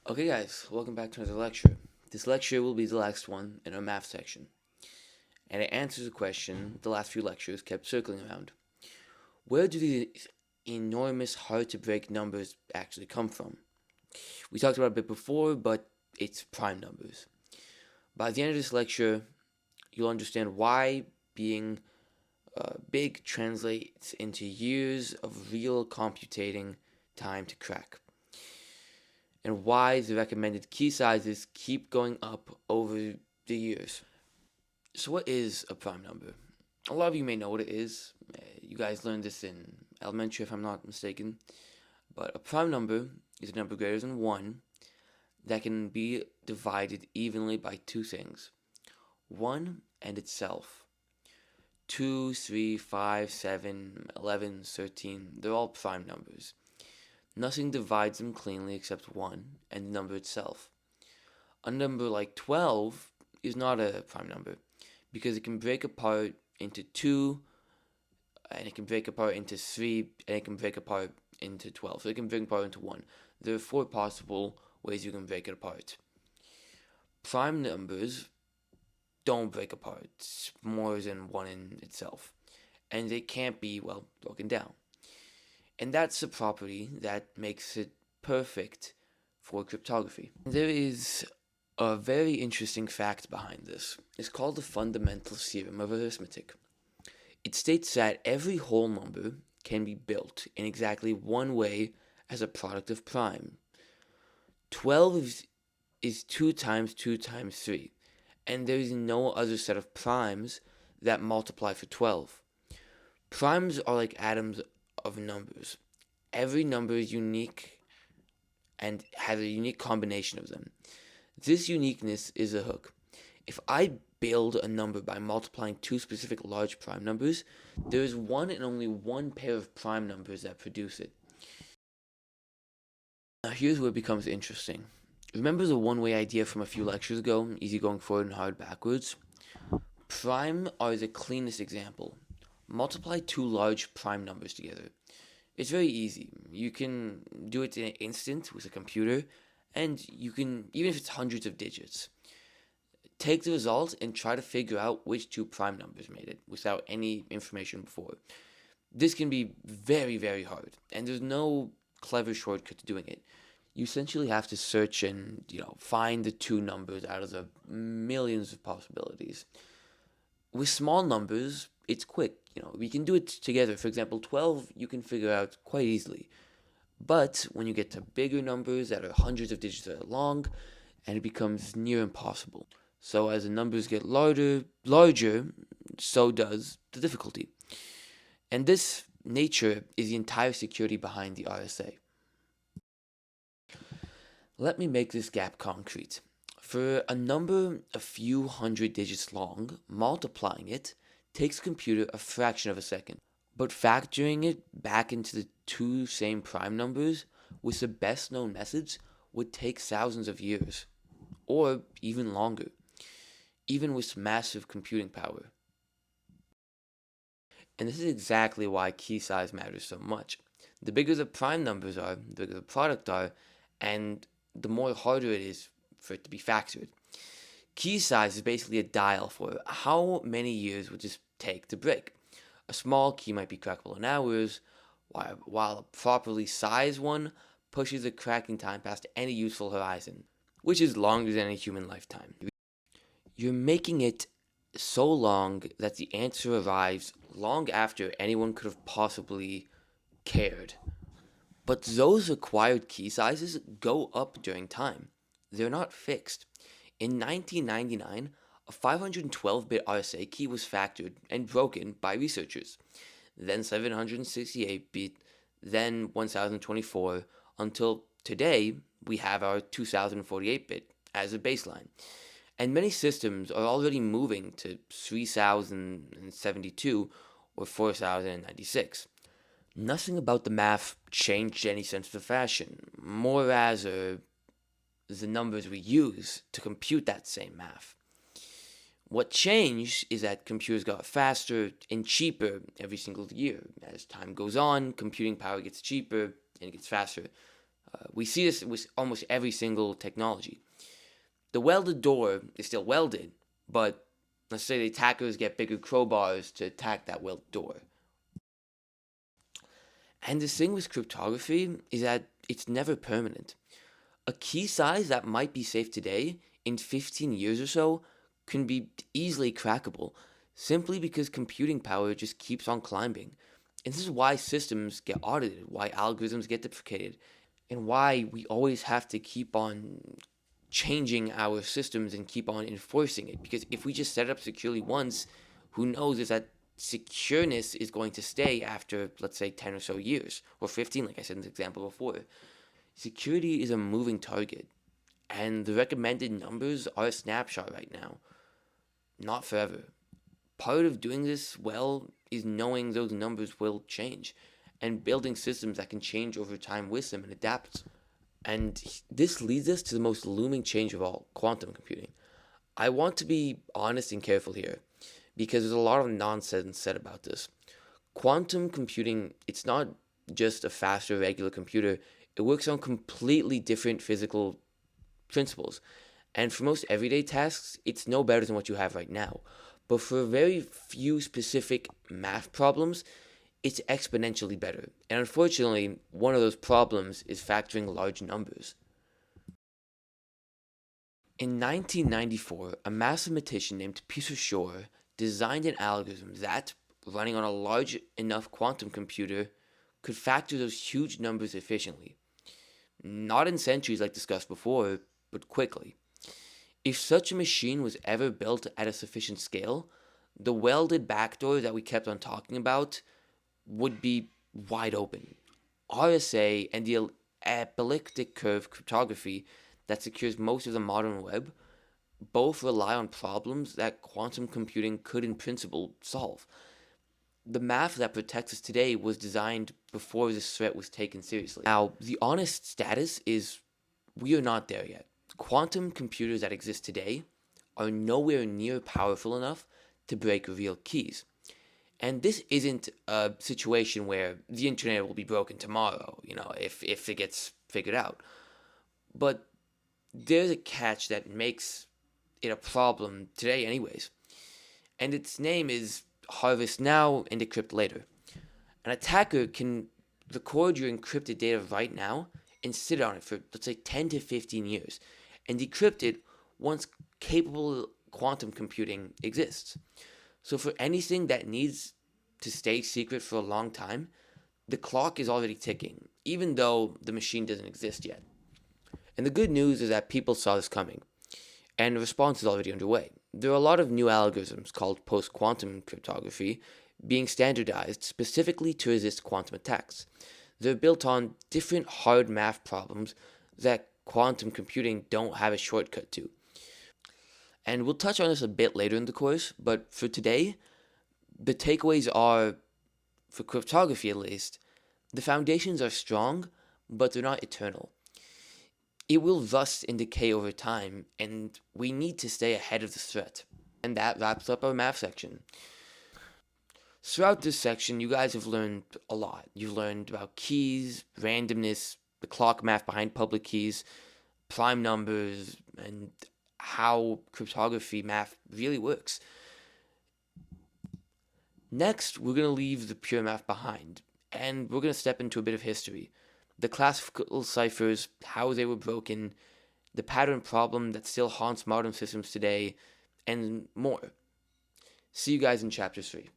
Okay guys, welcome back to another lecture. This lecture will be the last one in our math section, and it answers a question the last few lectures kept circling around. Where do these enormous hard-to-break numbers actually come from? We talked about it a bit before, but it's prime numbers. By the end of this lecture, you'll understand why being big translates into years of real computating time to crack, and why the recommended key sizes keep going up over the years. So what is a prime number? A lot of you may know what it is. You guys learned this in elementary if I'm not mistaken. But a prime number is a number greater than 1 that can be divided evenly by two things. 1 and itself. 2, 3, 5, 7, 11, 13, they're all prime numbers. Nothing divides them cleanly except 1 and the number itself. A number like 12 is not a prime number because it can break apart into 2, and it can break apart into 3, and it can break apart into 12. So it can break apart into 1. There are 4 possible ways you can break it apart. Prime numbers don't break apart more than 1 in itself, and they can't be, well, broken down. And that's a property that makes it perfect for cryptography. There is a very interesting fact behind this. It's called the fundamental theorem of arithmetic. It states that every whole number can be built in exactly one way as a product of prime. 12 is 2 times 2 times 3, and there is no other set of primes that multiply for 12. Primes are like atoms of numbers. Every number is unique and has a unique combination of them. This uniqueness is a hook. If I build a number by multiplying two specific large prime numbers, there is one and only one pair of prime numbers that produce it. Now here's where it becomes interesting. Remember the one-way idea from a few lectures ago, easy going forward and hard backwards? Prime are the cleanest example. Multiply two large prime numbers together. It's very easy. You can do it in an instant with a computer, and you can, even if it's hundreds of digits, take the result and try to figure out which two prime numbers made it without any information before. This can be very, very hard, and there's no clever shortcut to doing it. You essentially have to search and, find the two numbers out of the millions of possibilities. With small numbers, it's quick. We can do it together. For example, 12 you can figure out quite easily. But when you get to bigger numbers that are hundreds of digits long, and it becomes near impossible. So as the numbers get larger, so does the difficulty. And this nature is the entire security behind the RSA. Let me make this gap concrete. For a number a few hundred digits long, multiplying it takes the computer a fraction of a second. But factoring it back into the two same prime numbers with the best known methods would take thousands of years, or even longer, even with massive computing power. And this is exactly why key size matters so much. The bigger the prime numbers are, the bigger the product are, and the more harder it is for it to be factored. Key size is basically a dial for how many years would this take to break. A small key might be crackable in hours, while a properly sized one pushes the cracking time past any useful horizon, which is longer than a human lifetime. You're making it so long that the answer arrives long after anyone could have possibly cared. But those required key sizes go up during time. They're not fixed. In 1999, a 512-bit RSA key was factored and broken by researchers. Then 768-bit, then 1024, until today we have our 2048-bit as a baseline. And many systems are already moving to 3072 or 4096. Nothing about the math changed any sense of the fashion, more as the numbers we use to compute that same math. What changed is that computers got faster and cheaper every single year. As time goes on, computing power gets cheaper and it gets faster. We see this with almost every single technology. The welded door is still welded, but let's say the attackers get bigger crowbars to attack that welded door. And the thing with cryptography is that it's never permanent. A key size that might be safe today, in 15 years or so, can be easily crackable, simply because computing power just keeps on climbing. And this is why systems get audited, why algorithms get deprecated, and why we always have to keep on changing our systems and keep on enforcing it. Because if we just set it up securely once, who knows if that secureness is going to stay after, let's say, 10 or so years, or 15, like I said in the example before. Security is a moving target, and the recommended numbers are a snapshot right now, not forever. Part of doing this well is knowing those numbers will change and building systems that can change over time with them and adapt. And this leads us to the most looming change of all, quantum computing. I want to be honest and careful here because there's a lot of nonsense said about this. Quantum computing, it's not just a faster regular computer, it works on completely different physical principles. And for most everyday tasks, it's no better than what you have right now. But for very few specific math problems, it's exponentially better. And unfortunately, one of those problems is factoring large numbers. In 1994, a mathematician named Peter Shor designed an algorithm that, running on a large enough quantum computer, could factor those huge numbers efficiently. Not in centuries like discussed before, but quickly. If such a machine was ever built at a sufficient scale, the welded backdoor that we kept on talking about would be wide open. RSA and the elliptic curve cryptography that secures most of the modern web both rely on problems that quantum computing could, in principle, solve. The math that protects us today was designed before this threat was taken seriously. Now, the honest status is we are not there yet. Quantum computers that exist today are nowhere near powerful enough to break real keys. And this isn't a situation where the internet will be broken tomorrow, if it gets figured out. But there's a catch that makes it a problem today, anyways. And its name is harvest now and decrypt later. An attacker can record your encrypted data right now and sit on it for, let's say, 10 to 15 years and decrypt it once capable quantum computing exists. So for anything that needs to stay secret for a long time, the clock is already ticking, even though the machine doesn't exist yet. And the good news is that people saw this coming, and the response is already underway. There are a lot of new algorithms called post-quantum cryptography being standardized specifically to resist quantum attacks. They're built on different hard math problems that quantum computing don't have a shortcut to. And we'll touch on this a bit later in the course, but for today, the takeaways are, for cryptography at least, the foundations are strong, but they're not eternal. It will rust and decay over time, and we need to stay ahead of the threat. And that wraps up our math section. Throughout this section, you guys have learned a lot. You've learned about keys, randomness, the clock math behind public keys, prime numbers, and how cryptography math really works. Next, we're going to leave the pure math behind, and we're going to step into a bit of history. The classical ciphers, how they were broken, the pattern problem that still haunts modern systems today, and more. See you guys in Chapter 3.